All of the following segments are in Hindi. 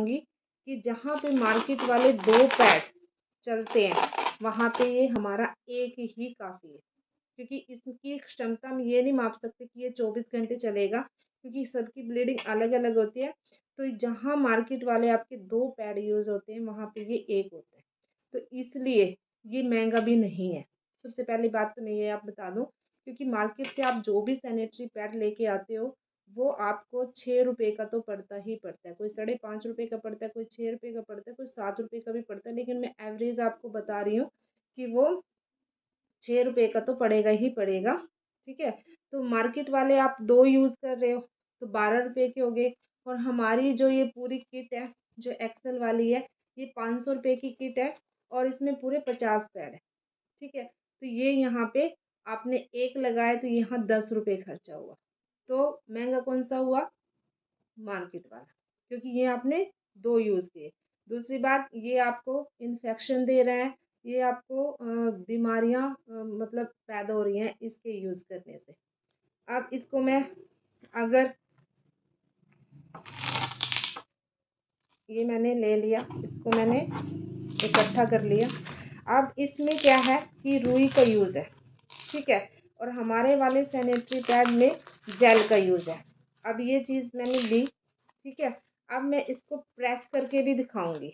बताऊंगी कि जहाँ पे मार्केट वाले 2 पैड चलते हैं वहाँ पे ये हमारा एक ही काफ़ी है, क्योंकि इसकी क्षमता हम ये नहीं माप सकते कि ये 24 घंटे चलेगा, क्योंकि सबकी ब्लीडिंग अलग अलग होती है। तो जहाँ मार्केट वाले आपके 2 पैड यूज़ होते हैं वहाँ पे ये एक होता है, तो इसलिए ये महंगा भी नहीं है। सबसे पहली बात तो मैं ये आप बता दूं, क्योंकि मार्केट से आप जो भी सैनिटरी पैड लेके आते हो वो आपको 6 रुपये का तो पड़ता ही पड़ता है। कोई 5.5 रुपये का पड़ता है, कोई 6 रुपये का पड़ता है, कोई 7 रुपये का भी पड़ता है, लेकिन मैं एवरेज आपको बता रही हूँ कि वो 6 रुपये का तो पड़ेगा ही पड़ेगा। ठीक है, तो मार्केट वाले आप 2 यूज़ कर रहे हो तो 12 रुपये के हो गए, और हमारी जो ये पूरी किट है जो एक्सेल वाली है ये 500 रुपये की किट है, और इसमें पूरे 50 पैड है। ठीक है, तो ये यहाँ पे आपने एक लगाए तो यहाँ 10 रुपये खर्चा हुआ, तो महंगा कौन सा हुआ? मार्केट वाला, क्योंकि ये आपने 2 यूज़ किए। दूसरी बात, ये आपको इन्फेक्शन दे रहे हैं, ये आपको बीमारियां मतलब पैदा हो रही हैं इसके यूज़ करने से। अब इसको मैं अगर ये मैंने ले लिया, इसको मैंने इकट्ठा कर लिया। अब इसमें क्या है कि रुई का यूज़ है, ठीक है, और हमारे वाले सैनिटरी पैड में जेल का यूज़ है। अब ये चीज़ मैंने ली, ठीक है। अब मैं इसको प्रेस करके भी दिखाऊंगी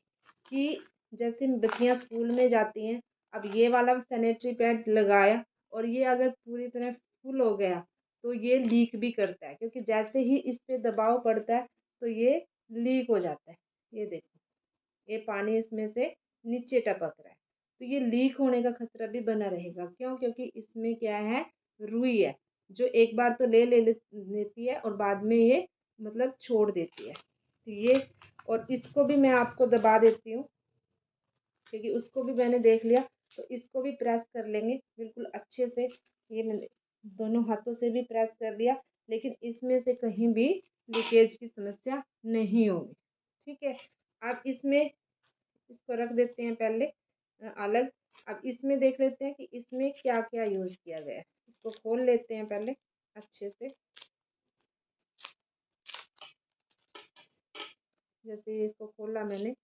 कि जैसे बच्चियां स्कूल में जाती हैं, अब ये वाला सैनिटरी पैड लगाया और ये अगर पूरी तरह फुल हो गया तो ये लीक भी करता है, क्योंकि जैसे ही इस पे दबाव पड़ता है तो ये लीक हो जाता है। ये देखो, ये पानी इसमें से नीचे टपक रहा है, तो ये लीक होने का खतरा भी बना रहेगा। क्यों? क्योंकि इसमें क्या है, रुई है जो एक बार तो लेती है और बाद में ये मतलब छोड़ देती है। तो ये, और इसको भी मैं आपको दबा देती हूँ क्योंकि उसको भी मैंने देख लिया, तो इसको भी प्रेस कर लेंगे बिल्कुल अच्छे से। ये मैंने दोनों हाथों से भी प्रेस कर लिया, लेकिन इसमें से कहीं भी लीकेज की समस्या नहीं होगी। ठीक है, अब इसमें इसको रख देते हैं पहले अलग। अब इसमें देख लेते हैं कि इसमें क्या क्या यूज़ किया गया है। इसको खोल लेते हैं पहले अच्छे से। जैसे इसको खोला मैंने,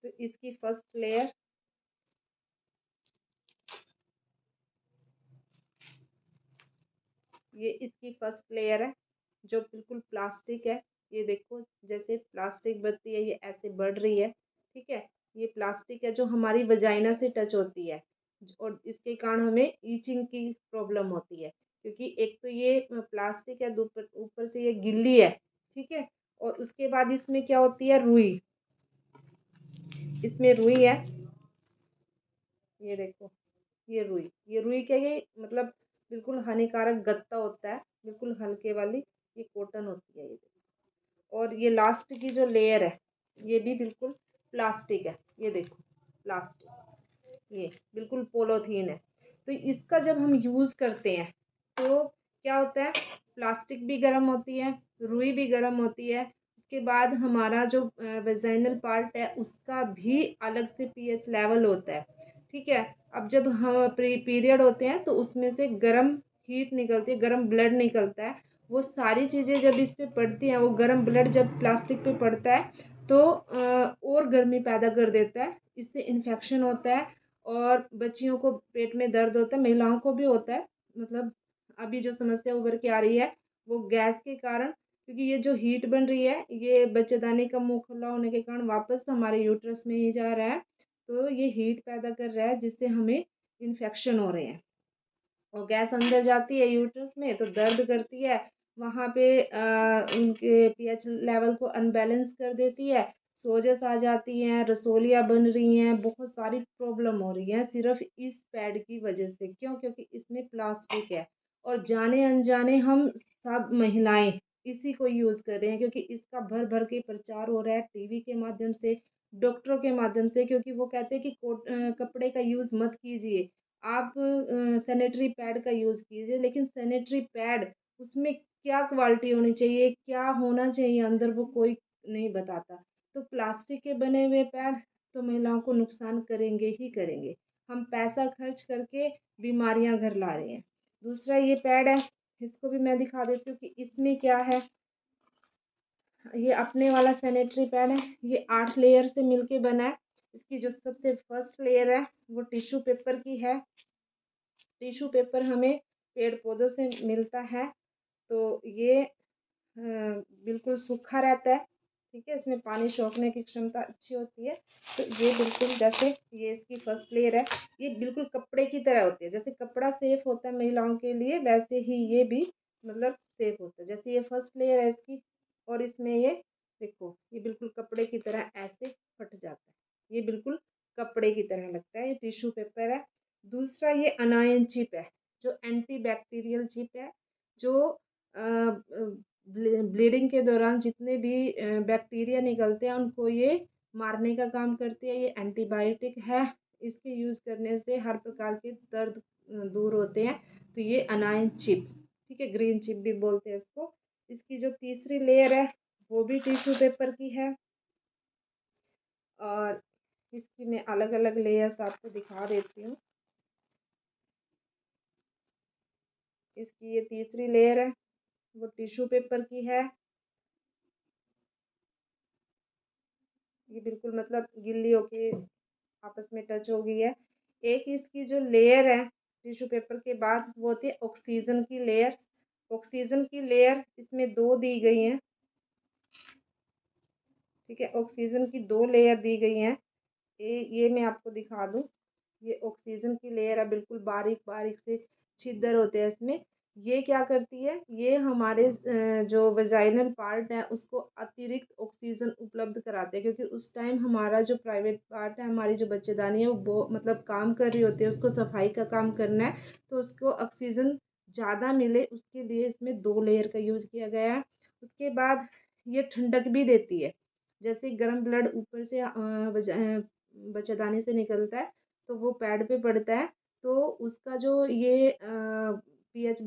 तो इसकी फर्स्ट लेयर, ये इसकी फर्स्ट लेयर है जो बिल्कुल प्लास्टिक है। ये देखो जैसे प्लास्टिक बढ़ती है ये ऐसे बढ़ रही है। ठीक है, ये प्लास्टिक है जो हमारी वजाइना से टच होती है, और इसके कारण हमें ईचिंग की प्रॉब्लम होती है, क्योंकि एक तो ये प्लास्टिक है, ऊपर ऊपर से ये गिल्ली है। ठीक है, और उसके बाद इसमें क्या होती है, रुई। इसमें रुई है, ये देखो, ये रुई क्या, ये मतलब बिल्कुल हानिकारक गत्ता होता है, बिल्कुल हल्के वाली ये कॉटन होती है। ये देखो, और ये लास्ट की जो लेयर है ये भी बिल्कुल प्लास्टिक है। ये देखो प्लास्टिक, ये बिल्कुल पोलोथीन है। तो इसका जब हम यूज़ करते हैं तो क्या होता है, प्लास्टिक भी गर्म होती है, रुई भी गर्म होती है, उसके बाद हमारा जो वेजाइनल पार्ट है उसका भी अलग से पीएच लेवल होता है। ठीक है, अब जब हम पीरियड होते हैं तो उसमें से गर्म हीट निकलती है, गर्म ब्लड निकलता है। वो सारी चीज़ें जब इस पे पड़ती हैं, वो गर्म ब्लड जब प्लास्टिक पे पड़ता है तो और गर्मी पैदा कर देता है, इससे इन्फेक्शन होता है और बच्चियों को पेट में दर्द होता है, महिलाओं को भी होता है। मतलब अभी जो समस्या उभर के आ रही है वो गैस के कारण, क्योंकि ये जो हीट बन रही है ये बच्चेदानी का मुंह खुला होने के कारण वापस हमारे यूट्रस में ही जा रहा है, तो ये हीट पैदा कर रहा है जिससे हमें इन्फेक्शन हो रहे हैं। और गैस अंदर जाती है यूट्रस में तो दर्द करती है, वहाँ पे उनके पीएच लेवल को अनबैलेंस कर देती है, सोजस आ जाती हैं, रसोलियाँ बन रही हैं, बहुत सारी प्रॉब्लम हो रही है सिर्फ इस पैड की वजह से। क्यों? क्योंकि इसमें प्लास्टिक है, और जाने अनजाने हम सब महिलाएं इसी को यूज़ कर रहे हैं, क्योंकि इसका भर भर के प्रचार हो रहा है टीवी के माध्यम से, डॉक्टरों के माध्यम से, क्योंकि वो कहते हैं कि कपड़े का यूज़ मत कीजिए, आप सैनिटरी पैड का यूज़ कीजिए। लेकिन सैनिटरी पैड, उसमें क्या क्वालिटी होनी चाहिए, क्या होना चाहिए अंदर, वो कोई नहीं बताता। तो प्लास्टिक के बने हुए पैड तो महिलाओं को नुकसान करेंगे ही करेंगे। हम पैसा खर्च करके बीमारियां घर ला रहे हैं। दूसरा ये पैड है, इसको भी मैं दिखा देती हूँ कि इसमें क्या है। ये अपने वाला सैनिटरी पैड है, ये 8 लेयर से मिलके बना है। इसकी जो सबसे फर्स्ट लेयर है वो टिश्यू पेपर की है। टिश्यू पेपर हमें पेड़ पौधों से मिलता है, तो ये बिल्कुल सूखा रहता है, ठीक है। इसमें पानी सोखने की क्षमता अच्छी होती है। तो ये बिल्कुल जैसे ये इसकी फर्स्ट लेयर है, ये बिल्कुल कपड़े की तरह होती है। जैसे कपड़ा सेफ होता है महिलाओं के लिए, वैसे ही ये भी मतलब सेफ होता है। जैसे ये फर्स्ट लेयर है इसकी, और इसमें ये देखो ये बिल्कुल कपड़े की तरह ऐसे फट जाता है। ये बिल्कुल कपड़े की तरह लगता है, ये टिश्यू पेपर है। दूसरा ये अनायन चिप है, जो एंटी बैक्टीरियल चिप है, जो ब्लीडिंग के दौरान जितने भी बैक्टीरिया निकलते हैं उनको ये मारने का काम करती है। ये एंटीबायोटिक है, इसके यूज़ करने से हर प्रकार के दर्द दूर होते हैं। तो ये अनायन चिप, ठीक है, ग्रीन चिप भी बोलते हैं इसको। इसकी जो तीसरी लेयर है वो भी टिश्यू पेपर की है, और इसकी मैं अलग अलग लेयर्स आपको दिखा देती हूँ। इसकी ये तीसरी लेयर है वो टिश्यू पेपर की है। ये बिल्कुल मतलब गिल्ली होके आपस में टच हो गई है। एक इसकी जो लेयर है टिश्यू पेपर के बाद वो होती है ऑक्सीजन की लेयर। ऑक्सीजन की लेयर इसमें 2 दी गई हैं, ठीक है। ऑक्सीजन की 2 लेयर दी गई हैं। ये मैं आपको दिखा दूँ। ये ऑक्सीजन की लेयर है, बिल्कुल बारीक बारीक से छिद्र होते हैं इसमें। ये क्या करती है, ये हमारे जो वेजाइनल पार्ट है उसको अतिरिक्त ऑक्सीजन उपलब्ध कराते हैं, क्योंकि उस टाइम हमारा जो प्राइवेट पार्ट है, हमारी जो बच्चेदानी है वो मतलब काम कर रही होती है, उसको सफाई का काम करना है, तो उसको ऑक्सीजन ज़्यादा मिले उसके लिए इसमें 2 लेयर का यूज़ किया गया है। उसके बाद ये ठंडक भी देती है। जैसे गर्म ब्लड ऊपर से बच्चेदानी से निकलता है, तो वो पैड पे पड़ता है, तो उसका जो ये पीएच